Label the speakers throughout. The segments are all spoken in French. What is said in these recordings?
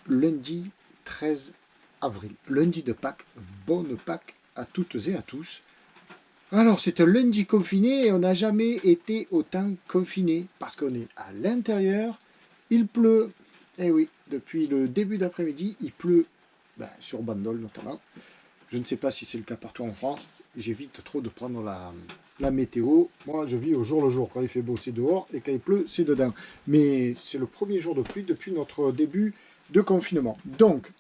Speaker 1: lundi 13 avril, lundi de Pâques. Bonne Pâques à toutes et à tous. Alors, c'est un lundi confiné et on n'a jamais été autant confiné parce qu'on est à l'intérieur, il pleut. Eh oui, depuis le début d'après-midi, il pleut sur Bandol notamment. Je ne sais pas si c'est le cas partout en France. J'évite trop de prendre la météo. Moi, je vis au jour le jour. Quand il fait beau, c'est dehors. Et quand il pleut, c'est dedans. Mais c'est le premier jour de pluie depuis notre début de confinement. Donc,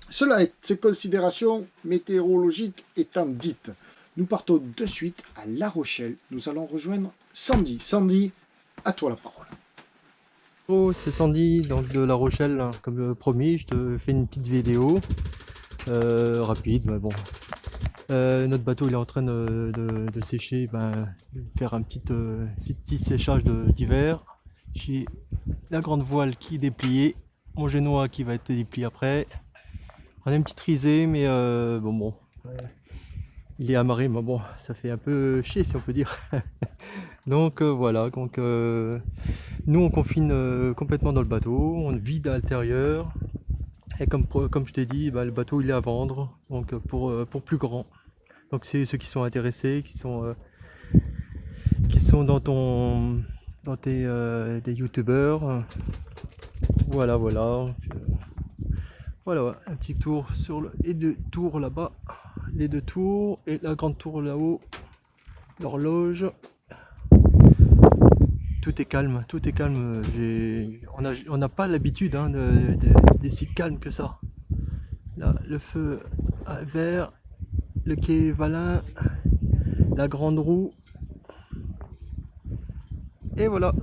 Speaker 1: ces considérations météorologiques étant dites, nous partons de suite à La Rochelle. Nous allons rejoindre Sandy. Sandy, à toi la parole.
Speaker 2: Oh, c'est Sandy, donc de La Rochelle, hein. Comme promis, je te fais une petite vidéo rapide, mais bon. Notre bateau il est en train de sécher, faire un petit séchage d'hiver. J'ai la grande voile qui est dépliée, mon génois qui va être déplié après. On a une petite risée, mais bon. Il est amarré, mais bon, ça fait un peu chier si on peut dire. Donc voilà, nous on confine complètement dans le bateau, on vide à l'intérieur. Et comme je t'ai dit, le bateau il est à vendre, donc pour plus grand. Donc c'est ceux qui sont intéressés, qui sont dans des youtubeurs. Voilà. Voilà, un petit tour et deux tours là-bas, les deux tours et la grande tour là-haut, l'horloge. Tout est calme, tout est calme. On n'a pas l'habitude des si calmes que ça. Là, le feu vert, le quai Valin, la grande roue. Et voilà.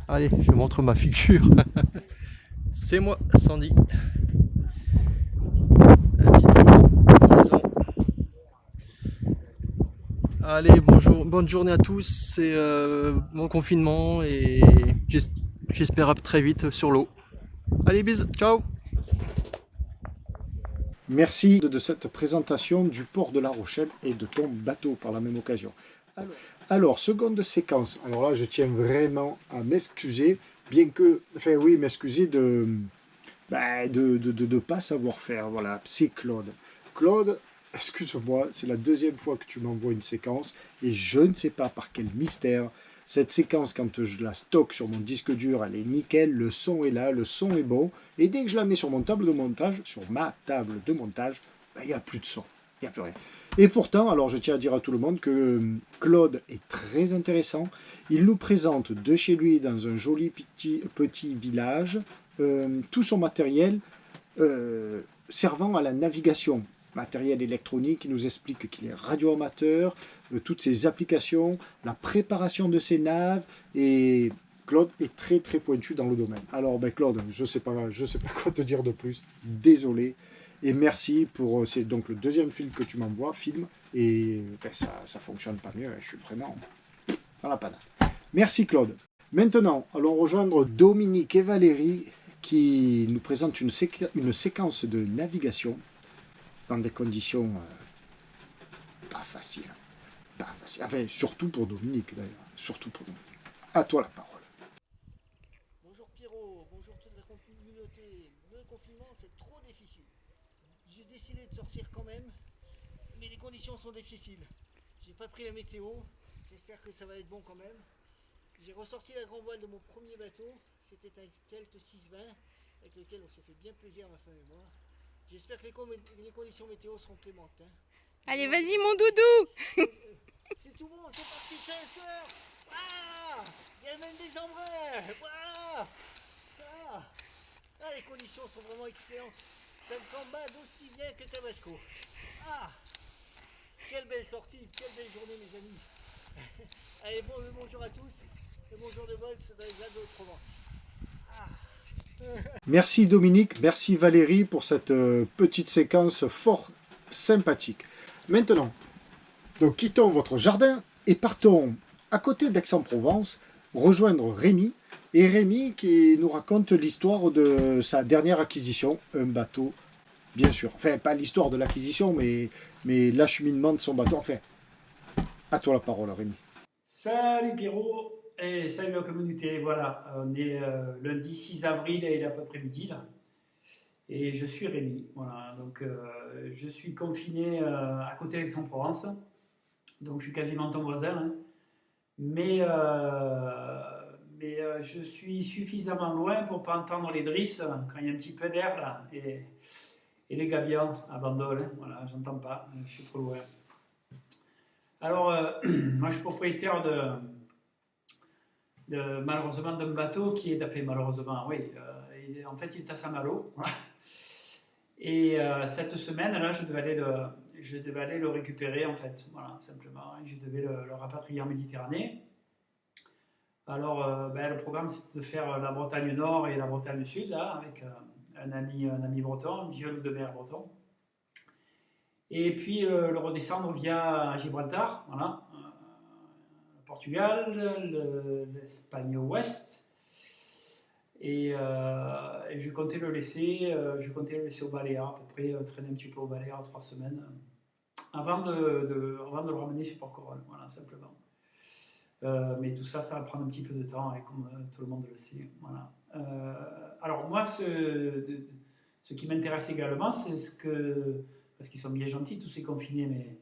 Speaker 2: Allez, je montre ma figure. C'est moi, Sandy. Un petit tour. Allez, bonne journée à tous. C'est mon confinement et j'espère à très vite sur l'eau. Allez, bisous, ciao.
Speaker 1: Merci de cette présentation du port de La Rochelle et de ton bateau par la même occasion. Alors, seconde séquence. Alors là, je tiens vraiment à m'excuser, bien que, enfin oui, m'excuser de pas savoir faire. Voilà, c'est Claude. Claude, excuse-moi, c'est la deuxième fois que tu m'envoies une séquence et je ne sais pas par quel mystère. Cette séquence, quand je la stocke sur mon disque dur, elle est nickel, le son est là, le son est bon. Et dès que je la mets sur ma table de montage, il n'y a plus de son, il n'y a plus rien. Et pourtant, alors je tiens à dire à tout le monde que Claude est très intéressant. Il nous présente de chez lui, dans un joli petit village, tout son matériel servant à la navigation. Matériel électronique, il nous explique qu'il est radioamateur, toutes ses applications, la préparation de ses naves, et Claude est très très pointu dans le domaine. Alors Claude, je sais pas quoi te dire de plus, désolé, et merci pour, c'est donc le deuxième film que tu m'envoies, et ça fonctionne pas mieux, je suis vraiment dans la panade. Merci Claude. Maintenant, allons rejoindre Dominique et Valérie qui nous présentent une séquence de navigation dans des conditions pas faciles. Enfin, surtout pour Dominique d'ailleurs. Surtout pour Dominique. À toi la parole.
Speaker 3: Bonjour Pierrot, bonjour toute la communauté. Le confinement c'est trop difficile. J'ai décidé de sortir quand même, mais les conditions sont difficiles. J'ai pas pris la météo, j'espère que ça va être bon quand même. J'ai ressorti la grand voile de mon premier bateau, c'était un Kelt 620 avec lequel on s'est fait bien plaisir ma femme et moi. J'espère que les conditions météo seront clémentes. Hein.
Speaker 4: Allez, vas-y mon doudou.
Speaker 3: C'est tout bon, c'est parti, c'est un soir. Ah, il y a même des embruns. Voilà. Les conditions sont vraiment excellentes. Ça me cambade aussi bien que Tabasco. Ah, quelle belle sortie, quelle belle journée mes amis. Allez, bonjour à tous et bonjour de Volks dans les Alpes de Haute-Provence.
Speaker 1: Merci Dominique, merci Valérie pour cette petite séquence fort sympathique. Maintenant, donc quittons votre jardin et partons à côté d'Aix-en-Provence rejoindre Rémi. Et Rémi qui nous raconte l'histoire de sa dernière acquisition, un bateau, bien sûr. Enfin, pas l'histoire de l'acquisition, mais l'acheminement de son bateau. Enfin, à toi la parole Rémi.
Speaker 5: Salut Pierrot. Et salut la communauté, voilà, on est lundi 6 avril et il est à peu près midi là. Et je suis Rémi, voilà, donc je suis confiné à côté d'Aix-en-Provence, donc je suis quasiment ton voisin, hein. Mais je suis suffisamment loin pour ne pas entendre les drisses quand il y a un petit peu d'air là, et les gabions à Bandol, hein, voilà, j'entends pas, je suis trop loin. Alors, moi je suis propriétaire malheureusement d'un bateau qui est, enfin malheureusement, oui, en fait il est à Saint-Malo, voilà. Et cette semaine là je devais aller le récupérer en fait, voilà, simplement, je devais le rapatrier en Méditerranée. Alors le programme c'est de faire la Bretagne Nord et la Bretagne Sud là, avec un ami breton, un vieux loup de mer breton. Et puis le redescendre via Gibraltar, voilà, Portugal, l'Espagne ouest, et je comptais le laisser aux Baléares, à peu près traîner un petit peu aux Baléares 3 semaines, avant de le ramener sur Porquerolles, voilà, simplement. Mais tout ça, ça va prendre un petit peu de temps, et comme tout le monde le sait, voilà. Alors moi, ce qui m'intéresse également, c'est parce qu'ils sont bien gentils, tous ces confinés, mais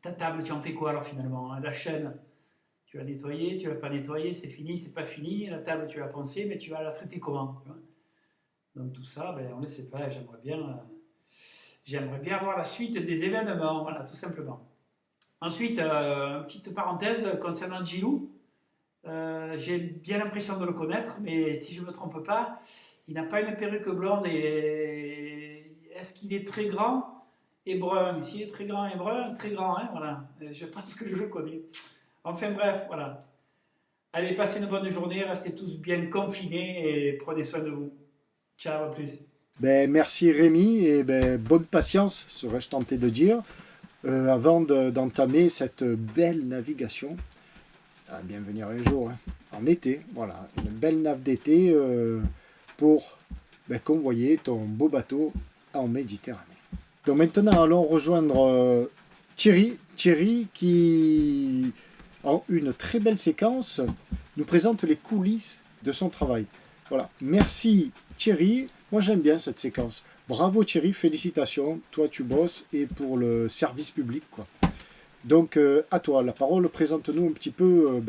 Speaker 5: ta table, tu en fais quoi alors finalement, hein, la chaîne, tu vas nettoyer, tu vas pas nettoyer, c'est fini, c'est pas fini, la table, tu vas penser, mais tu vas la traiter comment, tu vois. Donc tout ça, on ne le sait pas, j'aimerais bien voir la suite des événements, voilà, tout simplement. Ensuite, petite parenthèse concernant Gilou, j'ai bien l'impression de le connaître, mais si je ne me trompe pas, il n'a pas une perruque blonde, et est-ce qu'il est très grand et brun? S'il est très grand et brun, très grand, hein, voilà. Je pense que je le connais. Enfin bref, voilà. Allez, passez une bonne journée, restez tous bien confinés et prenez soin de vous. Ciao, à plus.
Speaker 1: Merci Rémi, et bonne patience, serais-je tenté de dire, avant d'entamer cette belle navigation. Ça va bien venir un jour, hein, en été, voilà, une belle nave d'été pour convoyer ton beau bateau en Méditerranée. Donc maintenant, allons rejoindre Thierry qui, en une très belle séquence, nous présente les coulisses de son travail. Voilà, merci Thierry, moi j'aime bien cette séquence. Bravo Thierry, félicitations, toi tu bosses et pour le service public, quoi. Donc à toi la parole, présente-nous un petit peu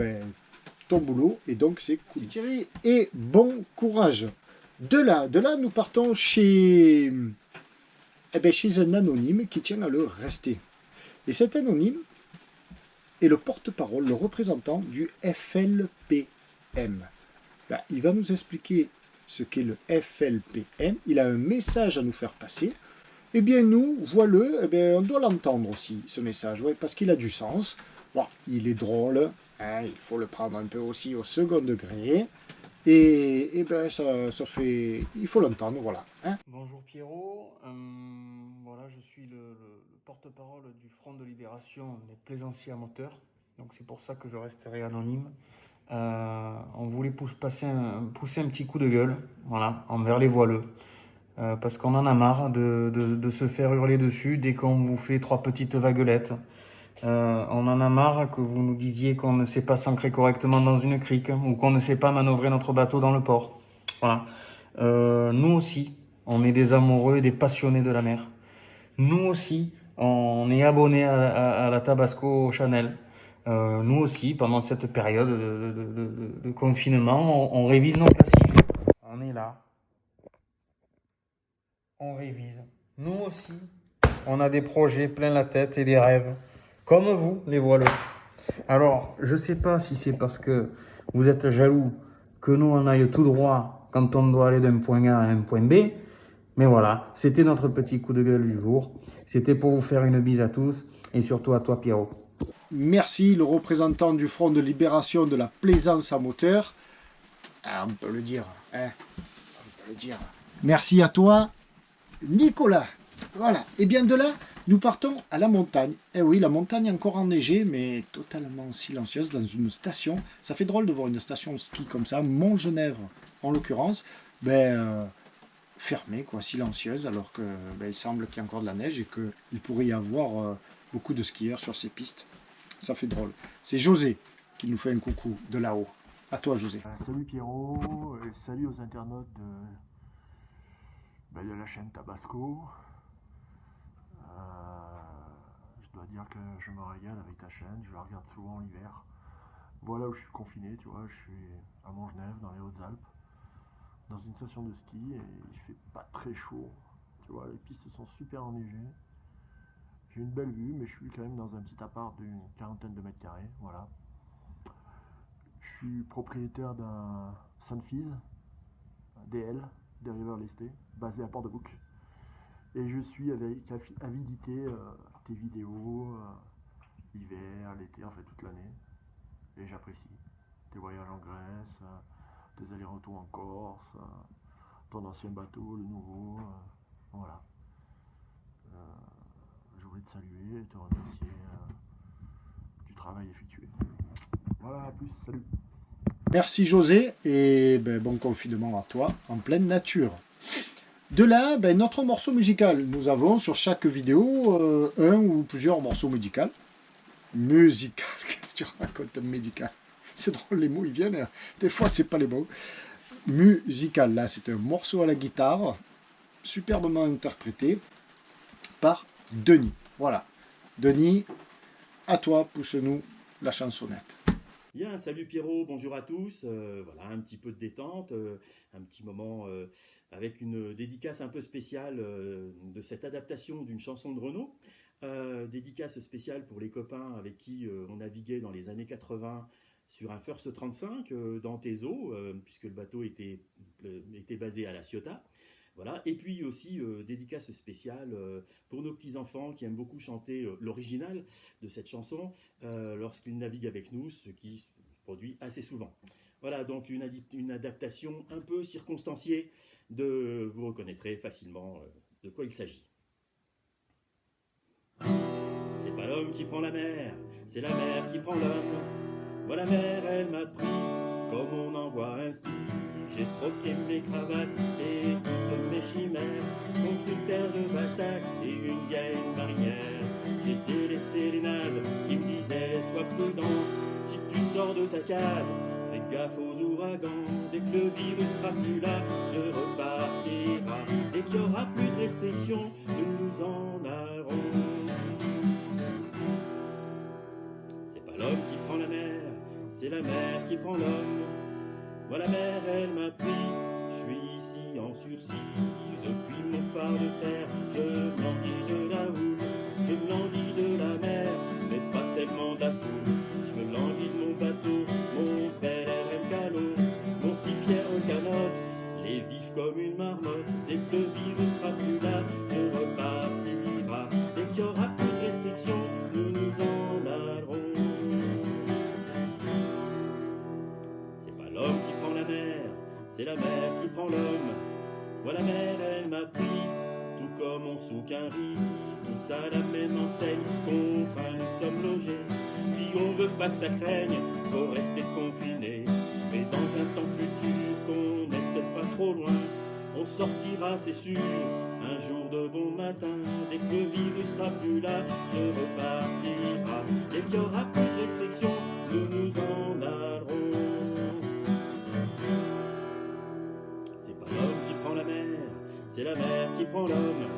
Speaker 1: ton boulot et donc c'est coulisses. Thierry, et bon courage. De là nous partons chez un anonyme qui tient à le rester. Et cet anonyme est le porte-parole, le représentant du FLPM. Il va nous expliquer ce qu'est le FLPM. Il a un message à nous faire passer. Eh bien nous, voilà, on doit l'entendre aussi, ce message, ouais, parce qu'il a du sens. Bon, il est drôle, hein, il faut le prendre un peu aussi au second degré. Et ça fait... Il faut l'entendre, voilà. Hein.
Speaker 6: Bonjour Pierrot, voilà, je suis le porte-parole du Front de Libération des Plaisanciers à moteur, donc c'est pour ça que je resterai anonyme. On voulait pousser un petit coup de gueule, voilà, envers les voileux, parce qu'on en a marre de se faire hurler dessus dès qu'on vous fait 3 petites vaguelettes. On en a marre que vous nous disiez qu'on ne sait pas s'ancrer correctement dans une crique ou qu'on ne sait pas manœuvrer notre bateau dans le port. Voilà. Nous aussi, on est des amoureux et des passionnés de la mer. Nous aussi, on est abonnés à la Tabasco Chanel. Nous aussi, pendant cette période de confinement, on révise nos classiques. On est là. On révise. Nous aussi, on a des projets plein la tête et des rêves. Comme vous, les voileux. Alors, je ne sais pas si c'est parce que vous êtes jaloux que nous, on aille tout droit quand on doit aller d'un point A à un point B. Mais voilà, c'était notre petit coup de gueule du jour. C'était pour vous faire une bise à tous et surtout à toi, Pierrot.
Speaker 1: Merci, le représentant du Front de Libération de la Plaisance à moteur. Ah, on peut le dire, hein. On peut le dire. Merci à toi, Nicolas. Voilà, et bien de là, nous partons à la montagne. Eh oui, la montagne encore enneigée, mais totalement silencieuse dans une station. Ça fait drôle de voir une station de ski comme ça, Montgenèvre en l'occurrence, fermée, quoi, silencieuse, alors que il semble qu'il y a encore de la neige et qu'il pourrait y avoir beaucoup de skieurs sur ces pistes. Ça fait drôle. C'est José qui nous fait un coucou de là-haut. À toi, José.
Speaker 7: Salut Pierrot, et salut aux internautes de la chaîne Tabasco. Je dois dire que je me régale avec ta chaîne, je la regarde souvent l'hiver. Voilà où je suis confiné, tu vois, je suis à Montgenèvre, dans les Hautes-Alpes, dans une station de ski, et il fait pas très chaud. Tu vois, les pistes sont super enneigées. J'ai une belle vue, mais je suis quand même dans un petit appart d'une quarantaine de mètres carrés, voilà. Je suis propriétaire d'un Sunfees, un DL, Deriver Lesté, basé à Port-de-Bouc. Et je suis avec avidité tes vidéos, l'hiver, l'été, en fait toute l'année. Et j'apprécie. Tes voyages en Grèce, tes allers-retours en Corse, ton ancien bateau, le nouveau, voilà. Je voulais te saluer et te remercier du travail effectué. Voilà, à plus, salut.
Speaker 1: Merci José, et bon confinement à toi, en pleine nature. De là, notre morceau musical. Nous avons sur chaque vidéo un ou plusieurs morceaux musicaux. Musical, qu'est-ce que tu racontes, médical? C'est drôle, les mots, ils viennent, des fois, c'est pas les mots. Musical, là, c'est un morceau à la guitare, superbement interprété par Denis. Voilà. Denis, à toi, pousse-nous la chansonnette.
Speaker 8: Bien, salut Pierrot, bonjour à tous. Voilà, un petit peu de détente, un petit moment avec une dédicace un peu spéciale de cette adaptation d'une chanson de Renaud. Dédicace spéciale pour les copains avec qui on naviguait dans les années 80 sur un First 35 dans tes eaux, puisque le bateau était basé à La Ciotat. Voilà. Et puis aussi dédicace spéciale pour nos petits-enfants qui aiment beaucoup chanter l'original de cette chanson lorsqu'ils naviguent avec nous, ce qui se produit assez souvent. Voilà, donc une adaptation un peu circonstanciée vous reconnaîtrez facilement de quoi il s'agit. C'est pas l'homme qui prend la mer, c'est la mer qui prend l'homme. Voilà, la mer, elle m'a pris comme on envoie un ski. J'ai troqué mes cravates et toutes mes chimères contre une paire de bastacs et une vieille marinière. J'ai délaissé les nazes qui me disaient sois prudent. Si tu sors de ta case, fais gaffe aux ouragans. Dès que le virus sera plus là, je repartira. Dès qu'il n'y aura plus de restrictions, nous en allons. C'est pas l'homme qui prend la mer, c'est la mer qui prend l'homme. Voilà, la mer, elle m'a pris, je suis ici en sursis. Depuis mon phare de terre, je m'ennuie de la houle. Je me languis de la mer, mais pas tellement de la foule. Je me languis de mon bateau, mon bel RM calot. Mon si fier canote, les vifs comme une marmotte. Dès que le virus sera plus là, je repartira. Dès qu'il y aura plus de restrictions, nous nous en allerons. C'est pas l'homme qui prend la mer, c'est la mer qui prend l'homme. Voilà, la mer, elle m'a pris, tout comme on souque un riz. Tous à la même enseigne, contraints nous sommes logés. Si on veut pas que ça craigne, faut rester confiné. Mais dans un temps futur qu'on n'espère pas trop loin, on sortira, c'est sûr, un jour de bon matin. Dès que le virus sera plus là, je repartira. Dès qu'il y aura plus de restrictions, nous nous en allerons. C'est pas l'homme qui prend la mer, c'est la mer qui prend l'homme.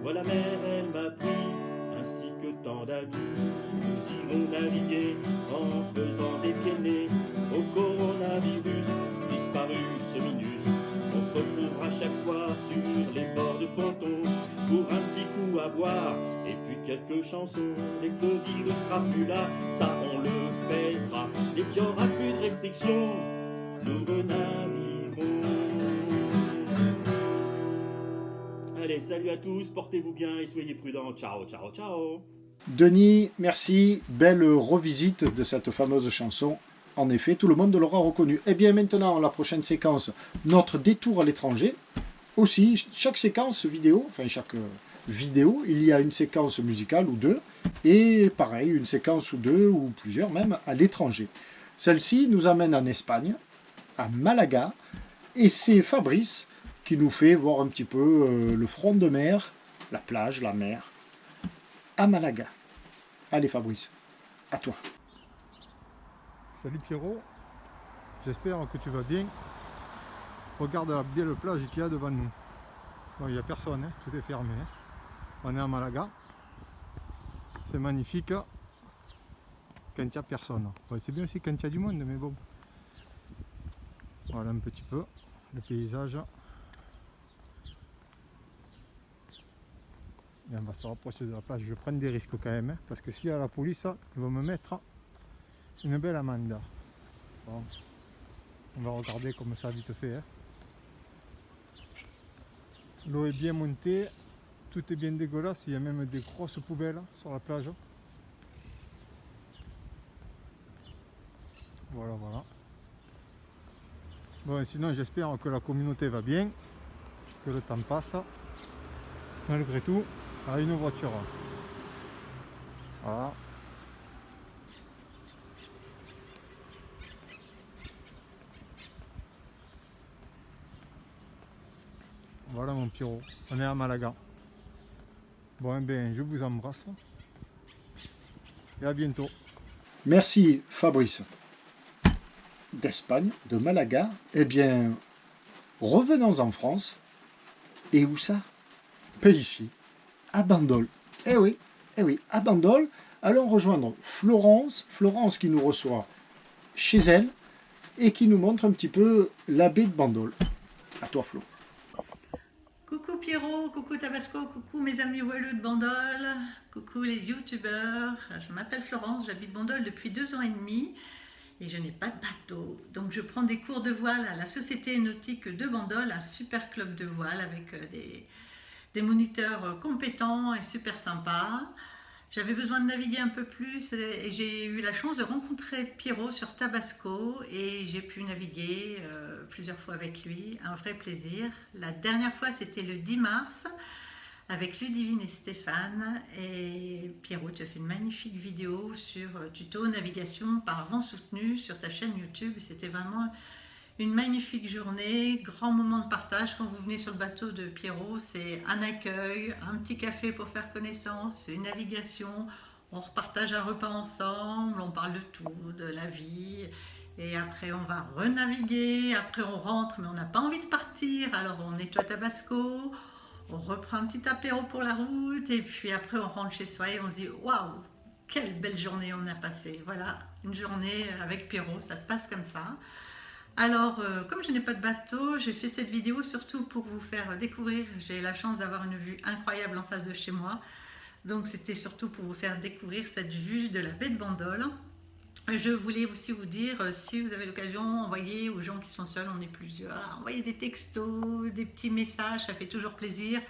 Speaker 8: Voilà, la mer, elle m'a pris, ainsi que tant d'amis. Nous irons naviguer en faisant des pieds nés au coronavirus, disparu ce minus. On se retrouvera chaque soir sur les bords de ponton pour un petit coup à boire et puis quelques chansons. Dès que le virus sera plus là, ça on le fêtera. Dès qu'il y aura plus de restrictions, nous renaviguerons. Allez, salut à tous, portez-vous bien et soyez prudents. Ciao, ciao, ciao.
Speaker 1: Denis, merci. Belle revisite de cette fameuse chanson. En effet, tout le monde l'aura reconnu. Et bien maintenant, la prochaine séquence, notre détour à l'étranger. Aussi, chaque séquence vidéo, enfin chaque vidéo, il y a une séquence musicale ou deux. Et pareil, une séquence ou deux, ou plusieurs même, à l'étranger. Celle-ci nous amène en Espagne, à Malaga. Et c'est Fabrice qui nous fait voir un petit peu le front de mer, la plage, la mer, à Malaga. Allez Fabrice, à toi.
Speaker 9: Salut Pierrot. j'espère que tu vas bien. Regarde la belle plage qu'il y a devant nous. Bon, il n'y a personne, hein, tout est fermé. Hein. On est à Malaga. C'est magnifique quand il n'y a personne. Bon, c'est bien aussi quand il y a du monde, mais bon. Voilà un petit peu le paysage. Et on va se rapprocher de la plage. Je vais prendre des risques quand même, hein, parce que s'il y a la police, ils vont me mettre une belle amende. Bon, on va regarder comme ça vite fait. Hein. L'eau est bien montée, tout est bien dégueulasse, il y a même des grosses poubelles sur la plage. Voilà, voilà. Bon, sinon j'espère que la communauté va bien, que le temps passe. Malgré tout, à une voiture. Voilà. Voilà mon Pierrot, on est à Malaga. Bon, eh bien, je vous embrasse et à bientôt.
Speaker 1: Merci Fabrice. D'Espagne, de Malaga, eh bien, revenons en France. Et où ça? Ben ici, à Bandol. Eh oui, à Bandol. Allons rejoindre Florence. Florence qui nous reçoit chez elle et qui nous montre un petit peu la baie de Bandol. À toi Flo.
Speaker 10: Coucou Pierrot, coucou Tabasco, coucou mes amis voileux de Bandol, coucou les youtubeurs. Je m'appelle Florence, j'habite Bandol depuis 2 ans et demi et je n'ai pas de bateau. Donc je prends des cours de voile à la Société nautique de Bandol, un super club de voile avec des moniteurs compétents et super sympas. J'avais besoin de naviguer un peu plus et j'ai eu la chance de rencontrer Pierrot sur Tabasco et j'ai pu naviguer plusieurs fois avec lui, un vrai plaisir. La dernière fois c'était le 10 mars avec Ludivine et Stéphane et Pierrot, tu as fait une magnifique vidéo sur tuto navigation par vent soutenu sur ta chaîne YouTube. C'était vraiment une magnifique journée, grand moment de partage. Quand vous venez sur le bateau de Pierrot, c'est un accueil, un petit café pour faire connaissance, une navigation, on repartage un repas ensemble, on parle de tout, de la vie, et après on va renaviguer, après on rentre, mais on n'a pas envie de partir, alors on nettoie Tabasco, on reprend un petit apéro pour la route, et puis après on rentre chez soi et on se dit « Waouh, quelle belle journée on a passée !» Voilà, une journée avec Pierrot, ça se passe comme ça. Alors, comme je n'ai pas de bateau, j'ai fait cette vidéo surtout pour vous faire découvrir. J'ai la chance d'avoir une vue incroyable en face de chez moi. Donc, c'était surtout pour vous faire découvrir cette vue de la baie de Bandol. Je voulais aussi vous dire, si vous avez l'occasion, envoyez aux gens qui sont seuls, on est plusieurs, envoyez des textos, des petits messages, ça fait toujours plaisir.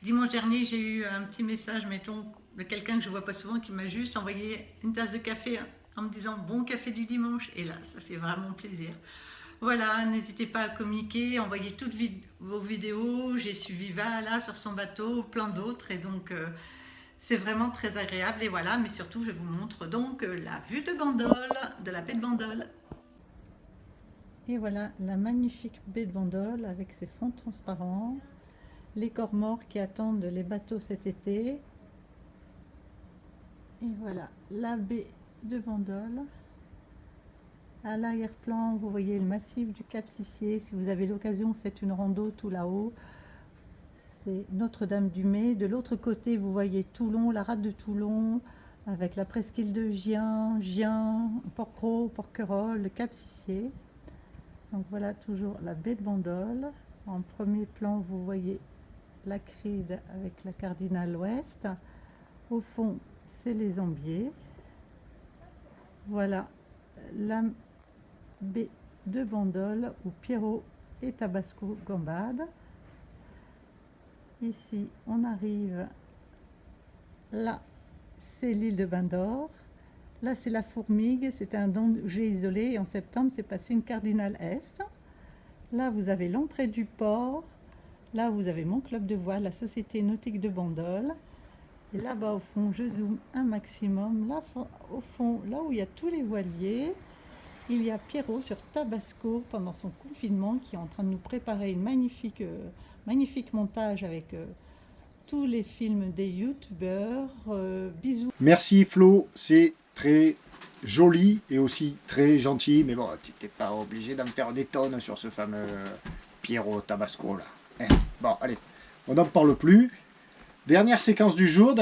Speaker 10: Dimanche dernier, j'ai eu un petit message, mettons, de quelqu'un que je ne vois pas souvent, qui m'a juste envoyé une tasse de café en me disant « bon café du dimanche ». Et là, ça fait vraiment plaisir. Voilà, n'hésitez pas à communiquer, envoyez toutes vos vidéos. J'ai suivi Vala sur son bateau, plein d'autres, et donc c'est vraiment très agréable. Et voilà, mais surtout, je vous montre donc la vue de Bandol, de la baie de Bandol. Et voilà la magnifique baie de Bandol avec ses fonds transparents, les corps-morts qui attendent les bateaux cet été. Et voilà la baie de Bandol. À l'arrière-plan, vous voyez le massif du Cap Sissier. Si vous avez l'occasion, faites une rando tout là-haut. C'est Notre-Dame-du-Mai. De l'autre côté, vous voyez Toulon, la rade de Toulon, avec la presqu'île de Gien, Port-Cros, Porquerolles, le Cap Sissier. Donc voilà toujours la baie de Bandol. En premier plan, vous voyez la Cride avec la Cardinale Ouest. Au fond, c'est les Ambiers. Voilà la baie de Bandol où Pierrot et Tabasco gambadent. Ici, on arrive. Là, c'est l'île de Bandor. Là, c'est la Fourmigue. C'est un danger isolé. Et en septembre, c'est passé une Cardinale Est. Là, vous avez l'entrée du port. Là, vous avez mon club de voile, la Société nautique de Bandol. Et là-bas, au fond, je zoome un maximum. Là, au fond, là où il y a tous les voiliers, il y a Pierrot sur Tabasco pendant son confinement qui est en train de nous préparer une magnifique montage avec tous les films des youtubeurs. Bisous.
Speaker 1: Merci Flo, c'est très joli et aussi très gentil, mais bon, tu n'étais pas obligé d'en faire des tonnes sur ce fameux Piero Tabasco là. Bon, allez, on n'en parle plus. Dernière séquence du jour,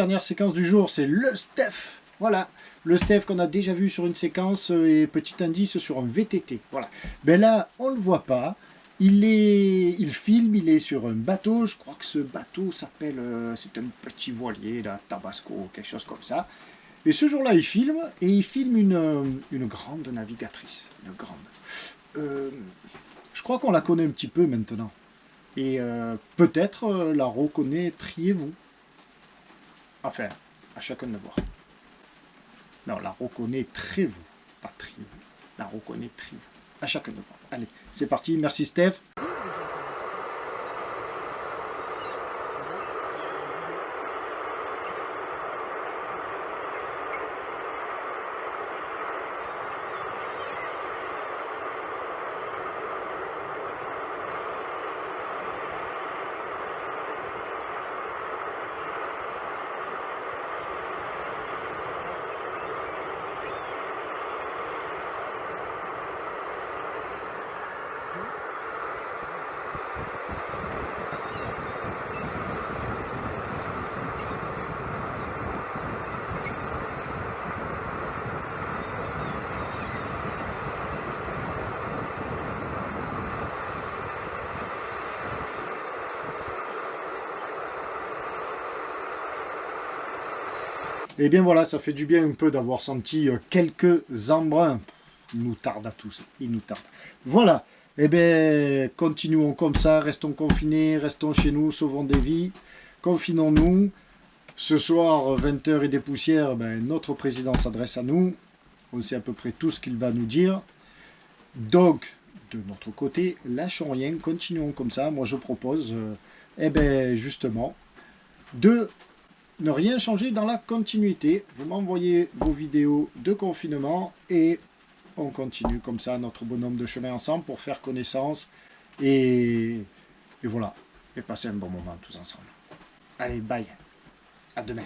Speaker 1: c'est le Steph. Voilà, le Steph qu'on a déjà vu sur une séquence et petit indice sur un VTT. Voilà. Ben là, on le voit pas. Il filme, il est sur un bateau. Je crois que ce bateau s'appelle, c'est un petit voilier, là, Tabasco, quelque chose comme ça. Et ce jour-là, il filme une grande navigatrice, une grande. Je crois qu'on la connaît un petit peu maintenant. Et peut-être la reconnaîtriez-vous. Enfin, à chacun de voir. Non, la reconnaîtrez-vous, pas triez-vous. La reconnaîtrez-vous. À chacun de voir. Allez, c'est parti. Merci Steph. Et bien voilà, ça fait du bien un peu d'avoir senti quelques embruns. Il nous tarde à tous, il nous tarde. Voilà, et bien continuons comme ça, restons confinés, restons chez nous, sauvons des vies, confinons-nous. Ce soir, 20h et des poussières, ben, notre président s'adresse à nous. On sait à peu près tout ce qu'il va nous dire. Donc, de notre côté, lâchons rien, continuons comme ça. Moi, je propose, eh ben, justement, de ne rien changer dans la continuité. Vous m'envoyez vos vidéos de confinement et on continue comme ça notre bonhomme de chemin ensemble pour faire connaissance et voilà, et passer un bon moment tous ensemble. Allez, bye, à demain.